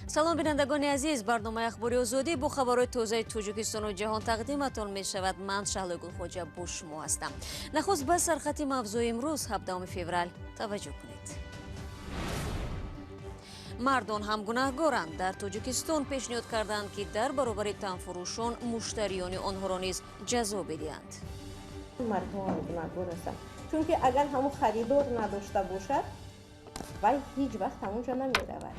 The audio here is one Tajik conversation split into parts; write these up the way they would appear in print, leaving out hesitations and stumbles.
салом бинандагони азиз, барномаи ахбори озодӣ бо хабарои тозаи Тоҷикистону ҷаҳон тақдиматон мешавад. Ман Шаҳлои Гулхоҷа бо шумо ҳастам. Нахуст ба сархати мавзӯи имрӯз 17 феврал таваҷҷӯҳ кунед. мардон ҳам гунаҳгоранд. Дар Тоҷикистон пешниҳод карданд ки дар баробари танфурӯшон муштариони онҳоро низ ҷазо бидиҳанд. мардон ҳам гунаҳгор ҳастанд, чунки агар ҳамон харидор надошта бошад, вай ҳеҷ вақт ҳамонҷо намеравад.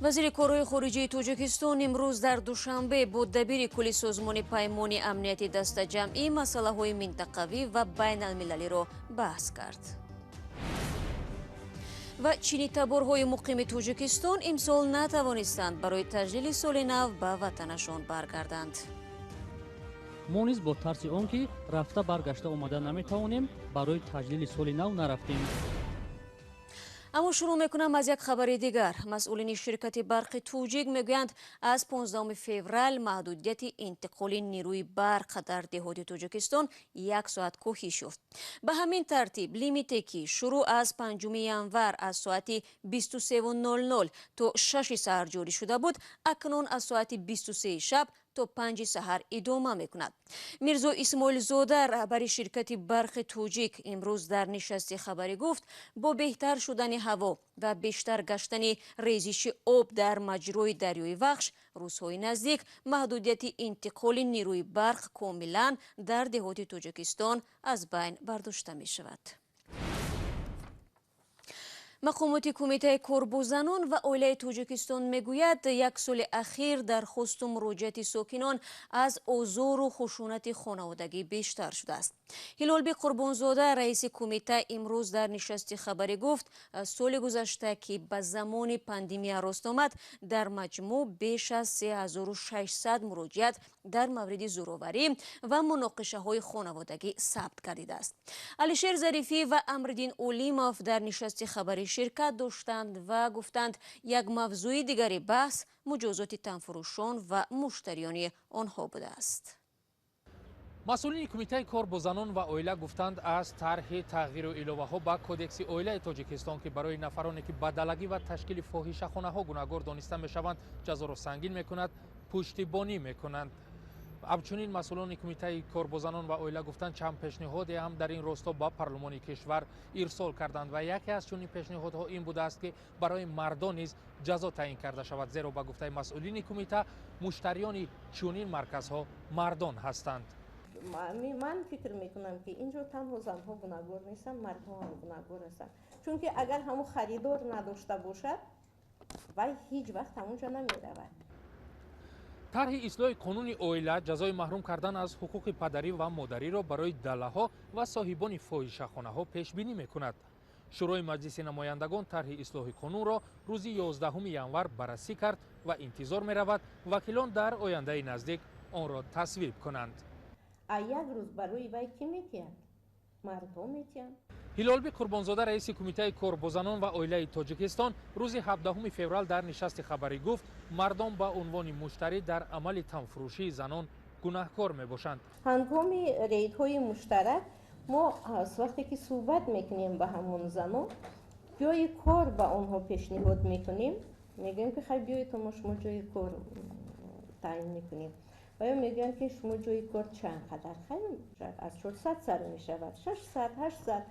вазири корҳои хориҷии Тоҷикистон имрӯз дар душанбе бо дабири кулли созмони паймони амнияти дастаҷамъӣ масъалаҳои минтақавӣ ва байналмилалиро баҳс кард. ва чини таборҳои муқими Тоҷикистон имсол натавонистанд барои таҷлили соли нав ба ватанашон баргарданд. мо низ бо тарси он ки рафта баргашта омада наметавонем, барои таҷлили соли нав нарафтем. аммо шурӯъ мекунам аз як хабари дигар. масъулини ширкати барқи Туҷик мегӯянд аз 15 феврал маҳдудияти интиқоли нерӯи барқ дар деҳоти Тоҷикистон 1 соат коҳиш ёфт. ба ҳамин тартиб лимите ки шурӯъ аз 5 январ аз соати 23:00 то 6 саҳар ҷорӣ шуда буд, акнун аз соати 23 шаб то 5 саҳар идома мекунад. мирзо исмоилзода, раҳбари ширкати барқи Туҷик, имрӯз дар нишасти хабарӣ гуфт, бо беҳтар шудани ҳаво ва бештар гаштани резиши об дар маҷрои дарёи Вахш, рӯзҳои наздик маҳдудияти интиқоли нерӯи барқ комилан дар деҳоти Тоҷикистон аз байн бардошта мешавад. мақомоти кумитаи корбозанон ва оилаи Тоҷикистон мегӯяд, як соли ахир дархосту муроҷиати сокинон аз озору хушунати хонаводагӣ бештар шудааст. ҳилолбек Қурбонзода, раиси кумита, имрӯз дар нишасти хабарӣ гуфт, соли гузашта ки ба замони пандемия рост омад, дар маҷмӯъ беш аз 3600 муроҷиат дар мавриди зӯроварӣ ва муноқишаҳои хонаводагӣ сабт гардидааст. Алишер Зарифӣ ва Амриддин Олимов дар нишасти хабарӣ ширкат доштанд ва гуфтанд, як мавзӯи дигари баҳс муҷозоти танфурӯшон ва муштариони онҳо будааст. масъулини кумитаи кор бо занон ва оила гуфтанд, аз тарҳи тағйиру иловаҳо ба кодекси оилаи Тоҷикистон ки барои нафароне ки ба далагӣ ва ташкили фоҳишахонаҳо гунаҳгор дониста мешаванд ҷазоро сангин мекунад, пуштибонӣ мекунанд. ҳамчунин масъулони кумитаи корбозанон ва оила гуфтанд, чанд пешниҳоде ҳам дар ин росто ба парлумони кишвар ирсол карданд ва яке аз чунин пешниҳодҳо ин будааст ки барои мардон низ ҷазо таъин карда шавад, зеро ба гуфтаи масъулини кумита муштариони чунин марказҳо мардон ҳастанд. ман фикр мекунам ки инҷо танҳо занҳо гунаҳгор нестанд, мардҳо ҳам гунаҳгор ҳастанд, чунки агар ҳамон харидор надошта бошад, вай ҳеҷ вақт ҳамонҷо намеравад. тарҳи ислоҳи қонуни оила ҷазои маҳрум кардан аз ҳуқуқи падарӣ ва модариро барои далаҳо ва соҳибони фоҳишахонаҳо пешбинӣ мекунад. шӯрои маҷлиси намояндагон тарҳи ислоҳи қонунро рӯзи 11 январ баррасӣ кард ва интизор меравад вакилон дар ояндаи наздик онро тасвиб кунанд. як рӯз барои вай кӣ метиҳад? мардҳо метиҳанд. ҳилолбек Қурбонзода, раиси кумитаи корбозанон ва оилаи Тоҷикистон, рӯзи 17 феврал дар нишасти хабарӣ гуфт, мардон ба унвони муштарӣ дар амали танфурӯшии занон гунаҳкор мебошанд. ҳангоми рейдҳои муштарак мо аз вақте ки суҳбат мекунем ба ҳамон занон, ҷои кор ба онҳо пешниҳод мекунем, мегӯем ки хай биёед то мо шумо ҷои кор таъин мекунем. ва ё мегӯянд ки шумо ҷои кор чанд қадар, хай аз 400 сар мешавад, 600, 800,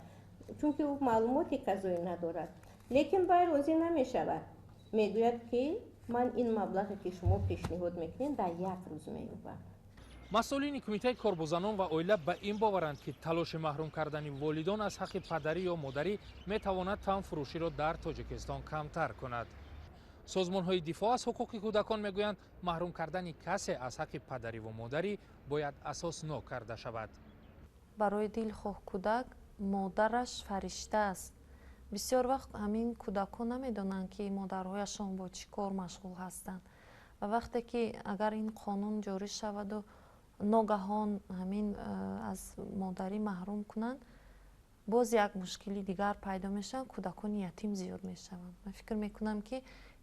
чунки ӯ маълумоти казоӣ надорад. лекин вай розӣ намешавад, мегӯяд ки ман ин маблағе ки шумо пешниҳод мекунед дар як рӯз меёбам. масъулини кумитаи корбозанон ва оила ба ин боваранд ки талоши маҳрум кардани волидон аз ҳаққи падарӣ ё модарӣ метавонад танфурӯширо дар Тоҷикистон камтар кунад. созмонҳои дифоъ аз ҳуқуқи кӯдакон мегӯянд, маҳрум кардани касе аз ҳаққи падариву модарӣ бояд асоснок карда шавад. барои дилхоҳ кӯдак модараш фаришта аст. бисёр вақт ҳамин кӯдакон намедонанд ки модарҳояшон бо чӣ кор машғул ҳастанд ва вақте ки агар ин қонун ҷорӣ шаваду ногаҳон ҳамин аз модарӣ маҳрум кунанд, боз як мушкили дигар пайдо мешавад, кӯдакони ятим зиёд мешаванд. ман фикр мекунам ки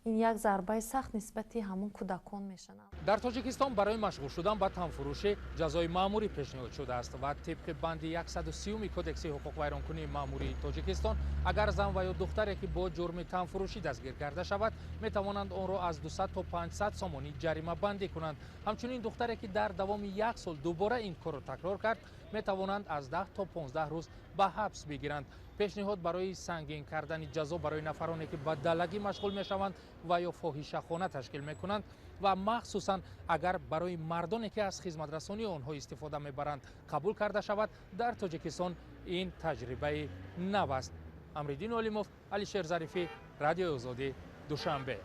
ин як зарбаи сахт нисбати ҳамон кӯдакон мешавад. дар тоҷикистон барои машғул шудан ба танфурӯшӣ ҷазои маъмурӣ пешниҳод шудааст ва тибқи банди 130 кодекси ҳуқуқвайронкунии маъмурии тоҷикистон агар зан ва ё духтаре ки бо ҷурми танфурӯшӣ дастгир карда шавад метавонанд онро аз 200 то 500 сомонӣ ҷарима бандӣ кунанд. ҳамчунин духтаре ки дар давоми 1 сол дубора ин корро такрор кард метавонанд аз 10 то 15 рӯз ба ҳабс бигиранд. пешниҳод барои сангин кардани ҷазо барои нафароне ки ба далагӣ машғул мешаванд ва ё фоҳишахона ташкил мекунанд ва махсусан агар барои мардоне ки аз хизматрасонии онҳо истифода мебаранд қабул карда шавад, дар тоҷикистон ин таҷрибаи нав аст. амриддин олимов, алишер зарифӣ, радиои озодӣ, душанбе.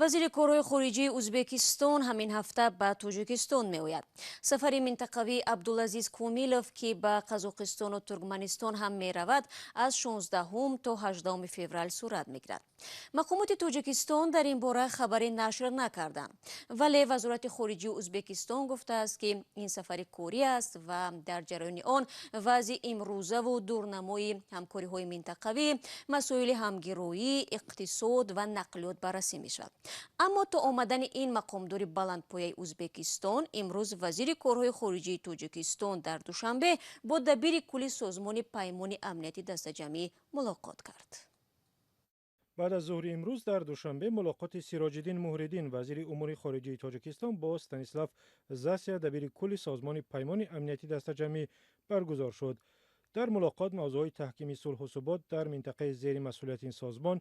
вазири корҳои хориҷии ӯзбекистон ҳамин ҳафта ба тоҷикистон меояд. сафари минтақавии абдулазиз комилов ки ба қазоқистону туркманистон ҳам меравад аз 16 то 18 феврал сурат мегирад. мақомоти тоҷикистон дар ин бора хабаре нашр накарданд, вале вазорати хориҷии ӯзбекистон гуфтааст ки ин сафари корӣ аст ва дар ҷараёни он вазъи имрӯзаву дурнамои ҳамкориҳои минтақавӣ, масоили ҳамгироӣ, иқтисод ва нақлиёт баррасӣ мешавад. аммо то омадани ин мақомдори баландпояи ӯзбекистон имрӯз вазири корҳои хориҷии тоҷикистон дар душанбе бо дабири кулли созмони паймони амнияти дастаҷамъӣ мулоқот кард. баъд аз зуҳри имрӯз дар душанбе мулоқоти Сироҷиддин Муҳриддин, вазири умури хориҷии Тоҷикистон бо Станислав Засия, дабири кулли созмони паймони амнияти дастаҷамъӣ баргузор шуд. дар мулоқот мавзӯъҳои таҳкими сулҳу субот дар минтақаи зери масъулияти ин созмон,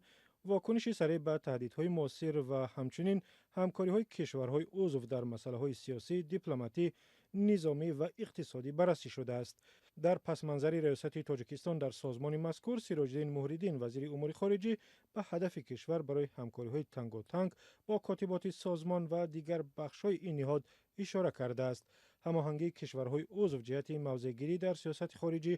вокуниши сарӣ ба таҳдидҳои муосир ва ҳамчунин ҳамкориҳои кишварҳои узв дар масъалаҳои сиёсӣ, дипломатӣ, низомӣ ва иқтисодӣ баррасӣ шудааст. дар пасманзари риёсати Тоҷикистон дар созмони мазкур, Сироҷиддин Муҳриддин, вазири умури хориҷӣ, ба ҳадафи кишвар барои ҳамкориҳои танготанг бо котиботи созмон ва дигар бахшҳои ин ниҳод ишора кардааст. ҳамоҳангии кишварҳои узв ҷиҳати мавзеъгирӣ дар сиёсати хориҷӣ,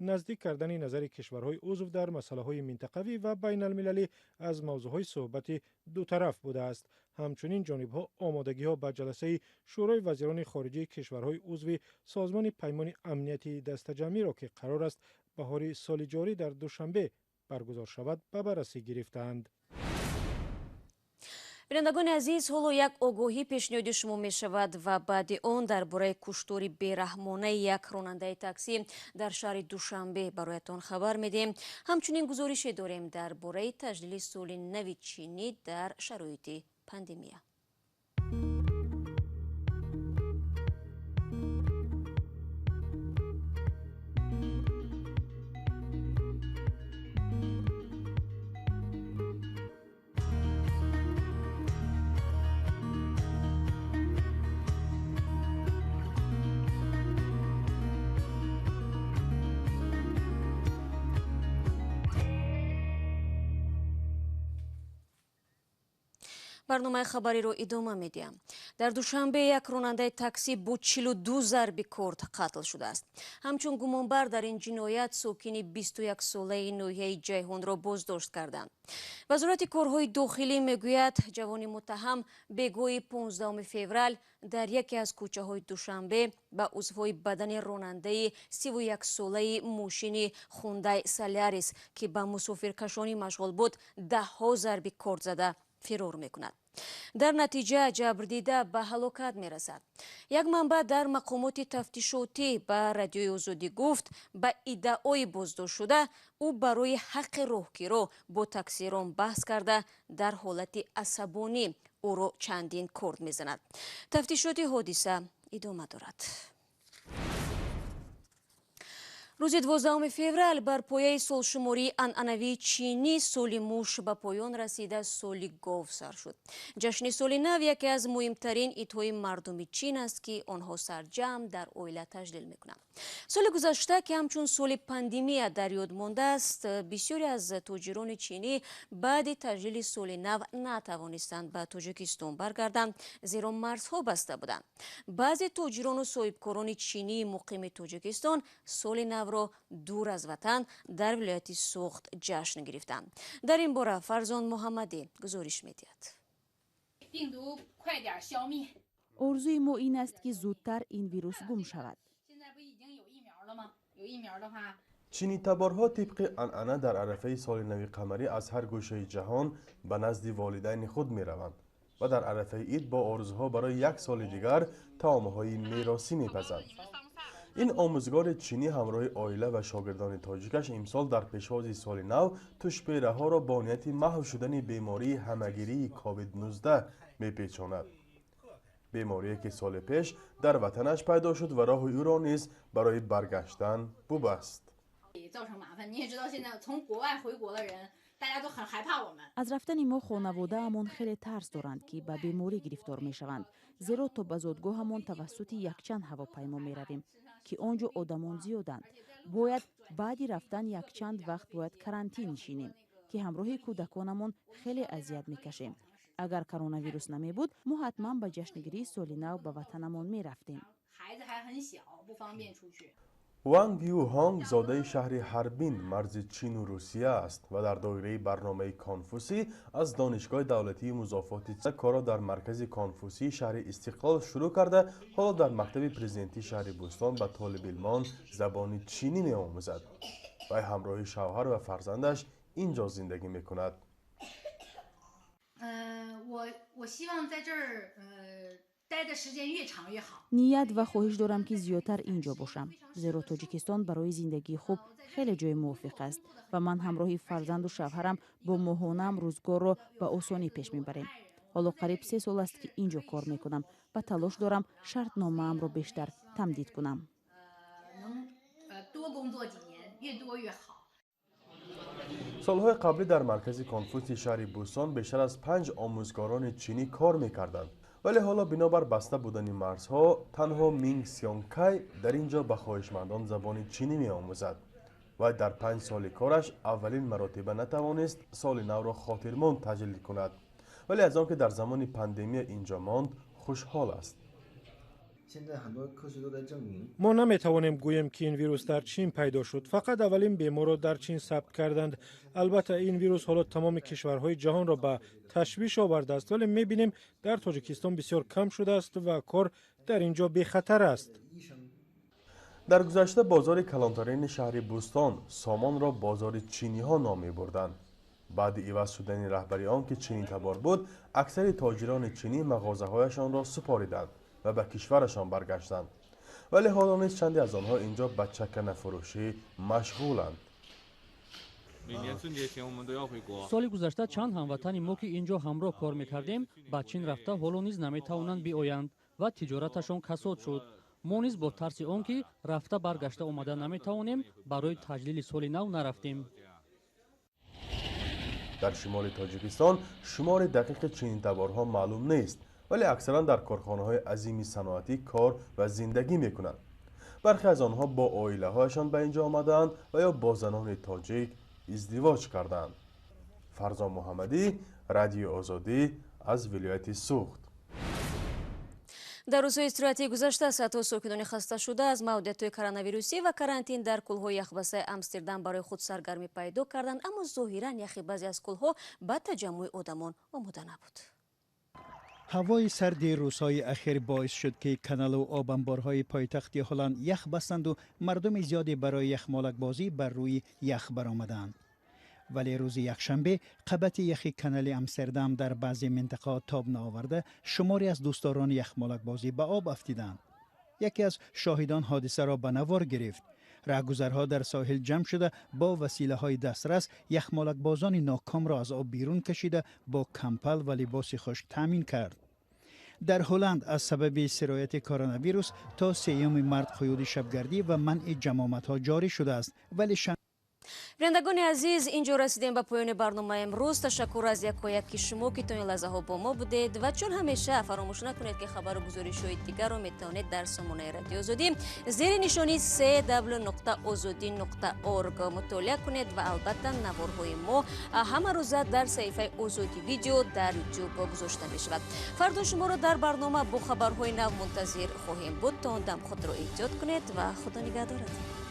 наздик кардани назари кишварҳои узв дар масъалаҳои минтақавӣ ва байналмилалӣ аз мавзӯъҳои суҳбати дутараф будааст. ҳамчунин ҷонибҳо омодагиҳо ба ҷаласаи шӯрои вазирони хориҷии кишварҳои узви созмони паймони амнияти дастаҷамъиро ки қарор аст баҳори соли ҷорӣ дар душанбе баргузор шавад, ба баррасӣ гирифтаанд. бинандагони азиз, ҳоло як огоҳӣ пешниҳоди шумо мешавад ва баъди он дар бораи куштори бераҳмонаи як ронандаи таксӣ дар шаҳри Душанбе бароятон хабар медиҳем. ҳамчунин гузорише дорем дар бораи таҷлили соли нави чинӣ дар шароити пандемия. барномаи хабариро идома медиҳам. дар душанбе як ронандаи таксӣ бо 42 зарби корд қатл шудааст. ҳамчун гумонбар дар ин ҷиноят сокини 21-солаи ноҳияи ҷайҳунро боздошт карданд. вазорати корҳои дохилӣ мегӯяд, ҷавони муттаҳам бегоҳи 15 феврал дар яке аз кӯчаҳои Душанбе ба узвҳои бадани ронандаи 31-солаи мошини Hyundai Solaris ки ба мусофиркашонӣ машғул буд, даҳҳо зарби корд зада фирор мекунад. дар натиҷа ҷабрдида ба ҳалокат мерасад. як манбаъ дар мақомоти тафтишотӣ ба радиои Озодӣ гуфт, ба иддаои боздоштшуда ӯ барои ҳаққи роҳгиро бо таксирон баҳс карда дар ҳолати асабонӣ ӯро чандин корд мезанад. тафтишоти ҳодиса идома дорад. рӯзи 12 феврал бар пояи солшумории анъанавии чинӣ соли муш ба поён расида соли гов сар шуд. ҷашни соли нав яке аз муҳимтарин идҳои мардуми чин аст ки онҳо сарҷамъ дар оила таҷлил мекунанд. соли гузашта ки ҳамчун соли пандемия дар ёд мондааст, бисёре аз тоҷирони чинӣ баъди таҷлили соли нав натавонистанд ба Тоҷикистон баргарданд, зеро марзҳо баста буданд. баъзе тоҷирону соҳибкорони чинии муқими Тоҷикистон соли навро дур аз ватан дар вилояти Суғд ҷашн гирифтанд. дар ин бора Фарзон Муҳаммадӣ гузориш медиҳад. آرزوی ما این است که زودتر این ویروس گم شود. چینی تبارها طبق عنعنه در عرفه سال نو قمری از هر گوشه جهان به نزد والدین خود می روند و در عرفه عید با آرزوها برای یک سال دیگر طعامهای میراثی می پزند. این آموزگار چینی همراه عائله و شاگردان تاجیکش امسال در پیشواز سال نو توشپیره ها را با نیت محو شدن بیماری همهگیری کووید 19 می پیچاند. بیماری که سال پیش در وطنش پیدا شد و راه او را نیز برای برگشتن ببست. از رفتن ما خانواده امون خیلی ترس دارند که به بیماری گرفتار می شوند، زیرا تا به زادگاه همون توسط یک چند هواپیما می رویم که آنجا آدمان زیادند. باید بعدی رفتن یک چند وقت باید کرانتین نشینیم که همراه کودکانمون خیلی اذیت می کشیم. اگر کرونا ویروس نمی بود ما حتما به جشنگیری سال نو به وطنمون می رفتیم. وانگ یو هانگ زاده شهر هاربین مرز چین و روسیه است و در دایره برنامه کانفوسی از دانشگاه دولتی مضافات کارا در مرکز کانفوسی شهر استقلال شروع کرده حالا در مکتب پرزیدنتی شهر بوستان به طالب علمان زبان چینی می آموزد و همراه شوهر و فرزندش اینجا زندگی می کند. نیت و خواهش دارم که زیادتر اینجا باشم، زیرا تاجیکستان برای زندگی خوب خیلی جای موافق است و من همراه فرزند و شوهرم با ماهانه‌ام روزگار را به آسانی پیش میبریم. حالا قریب 3 سال است که اینجا کار میکنم و تلاش دارم شرطنامه‌ام را بیشتر تمدید کنم. سالهای قبلی در مرکز کانفوسی شهر بوستان بیشتر از 5 آموزگاران چینی کار میکردند. ولی حالا بنابر بسته بودن مرزها تنها مینگ سیونگکای در اینجا به خواهشمندان زبان چینی می آموزد و در 5 سال کارش اولین مراتبه نتوانست سال نو را خاطرمند تجلیل کند، ولی از آنکه در زمان پاندمی اینجا ماند خوشحال است. ما نمیتوانیم گوییم که این ویروس در چین پیدا شد. فقط اولین بیمار را در چین ثبت کردند. البته این ویروس حالا تمام کشورهای جهان را به تشویش آورده است، ولی میبینیم در تاجیکستان بسیار کم شده است و کار در اینجا بی خطر است. در گذشته بازار کلانترین شهر بوستان سامان را بازار چینی ها نام می‌بردند. بعد عوض شدن رهبری آن که چینی تبار بود، اکثر تاجران چینی مغازه هایشان را سپاریدند و به کشورشان برگشتند. ولی حالا نیز چندی از آنها اینجا به چکنه فروشی مشغولند. соли гузашта чанд ҳамватани мо ки инҷо ҳамроҳ кор мекардем ба чин рафта ҳоло низ наметавонанд биоянд ва тиҷораташон касод шуд. мо низ бо тарси он ки рафта баргашта омада наметавонем барои таҷлили соли нав нарафтем. در شمال تاجیکستان شمار دقیق چینی تبارها معلوم نیست، ولی اکثرا در کارخانه‌های عظیم صنعتی کار و زندگی می‌کنند. برخی از آنها با عائله‌هایشان به اینجا آمدند و یا با زنان تاجیک ازدواج کردند. فرزان محمدی، رادیو آزادی از ولایت سوخت. در روزهای استراحتی گذشته صدها ساکنان خسته شده از موجودیت کرونا و карантин در کل‌های یخبسته آمستردام برای خود سرگرمی پیدا کردند، اما ظاهراً یخی بعضی از کل‌ها به تجمع آدمان آماده نبود. هوای سردی روزهای اخیر باعث شد که کانال و آبانبارهای پایتخت هلند یخ بستند و مردم زیادی برای یخمالک بازی بر روی یخ برآمدند. ولی روز یکشنبه قبط یخی کانال آمستردام در بعضی منطقه تاب نآورده، شماری از دوستداران یخمالک بازی به آب افتیدند. یکی از شاهدان حادثه را به نوار گرفت. راهگذرها در ساحل جمع شده با وسیله های دسترس یخمالک بازان ناکام را از آب بیرون کشیده با کمپل و لباس خشک تامین کرد. در هلند از سبب سرایت کرونا ویروس تا 3 مارس قیود شبگردی و منع جمامت ها جاری شده است، ولی بینندگان عزیز، اینجا رسیدیم به پایان برنامه امروز. تشکر از یکایک که شما که تا این لحظه ها با ما بودید و چون همیشه فراموش نکنید که خبر و گزارش‌های دیگر رو میتونید در سامانه رادیو آزادی زیر نشانی www.azadi.org مطالعه کنید و البته نوارهای ما همه روز در صفحه آزادی ویدیو در یوتیوب گذاشته می شود. فردا شما را در برنامه با خبرهای نو منتظر خواهیم بود. تا اون دم خود را احتیاط کنید و خدا نگهدارتون.